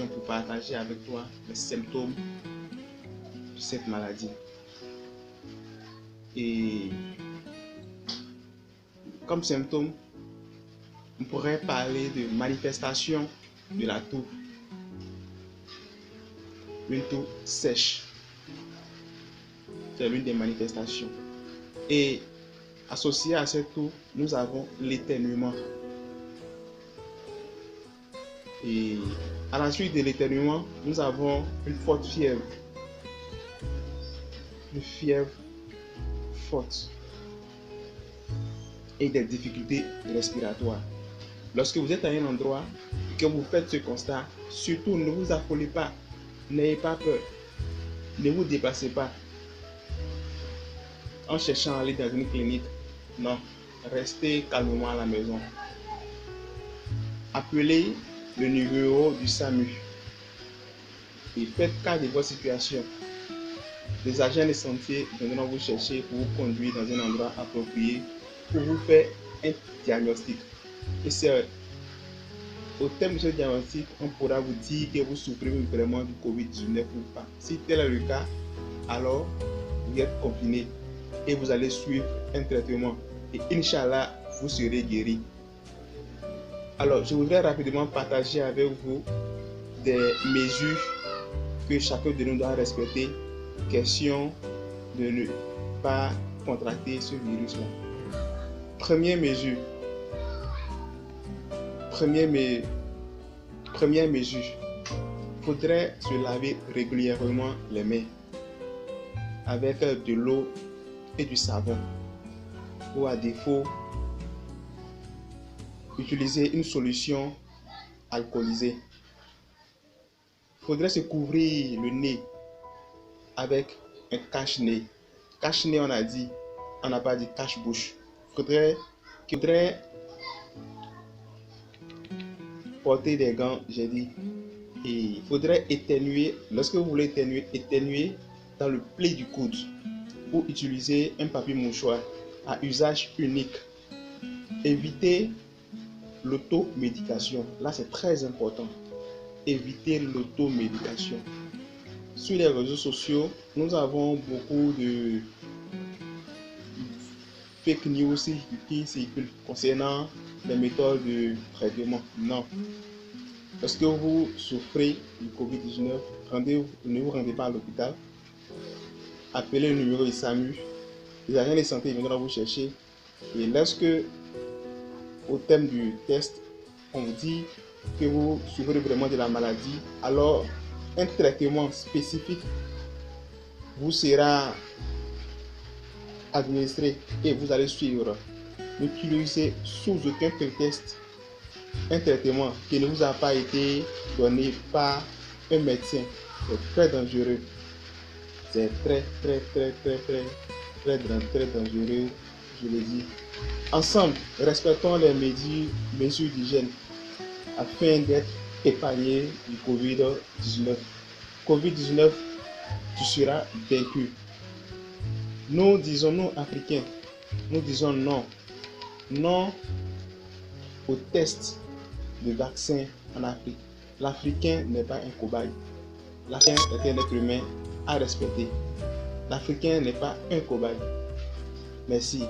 pour partager avec toi les symptômes de cette maladie. Et comme symptôme, on pourrait parler de manifestation de la toux. Une toux sèche. C'est l'une des manifestations. Et associé à cette toux, nous avons l'éternuement. Et à la suite de l'éternuement, nous avons une forte fièvre. Une fièvre forte. Et des difficultés respiratoires. Lorsque vous êtes à un endroit et que vous faites ce constat, surtout ne vous affolez pas. N'ayez pas peur. Ne vous déplacez pas en cherchant à aller dans une clinique. Non, restez calmement à la maison. Appelez le numéro du SAMU et faites cas de votre situation. Les agents de santé viendront vous chercher pour vous conduire dans un endroit approprié pour vous faire un diagnostic. Et c'est au terme de ce diagnostic, on pourra vous dire que vous souffrez vraiment du COVID-19 ou pas. Si tel est le cas, alors vous êtes confiné et vous allez suivre un traitement. Et Inch'Allah, vous serez guéri. Alors, je voudrais rapidement partager avec vous des mesures que chacun de nous doit respecter, question de ne pas contracter ce virus-là. Première mesure, il faudrait se laver régulièrement les mains avec de l'eau et du savon. Ou à défaut, utiliser une solution alcoolisée. Il faudrait se couvrir le nez avec un cache-nez. Cache-nez, on n'a pas dit cache-bouche. Il faudrait porter des gants, j'ai dit. Et il faudrait éternuer. Lorsque vous voulez éternuer dans le pli du coude ou utiliser un papier mouchoir à usage unique. Évitez l'automédication. Là, c'est très important. Évitez l'automédication. Sur les réseaux sociaux, nous avons beaucoup de fake news qui circulent concernant les méthodes de traitement. Non. Lorsque vous souffrez du COVID-19, ne vous rendez pas à l'hôpital. Appelez le numéro du SAMU. Les agents de santé viendront vous chercher. Et lorsque, au terme du test, on vous dit que vous souffrez vraiment de la maladie, alors un traitement spécifique vous sera administré et vous allez suivre. N'utilisez sous aucun prétexte un traitement qui ne vous a pas été donné par un médecin. C'est très dangereux. C'est très dangereux, je le dis. Ensemble, respectons les mesures d'hygiène afin d'être épargnés du COVID-19. COVID-19, tu seras vaincu. Nous disons, nous Africains, nous disons non. Non au test de vaccin en Afrique. L'Africain n'est pas un cobaye. L'Africain est un être humain à respecter. L'Africain n'est pas un cobaye. Merci.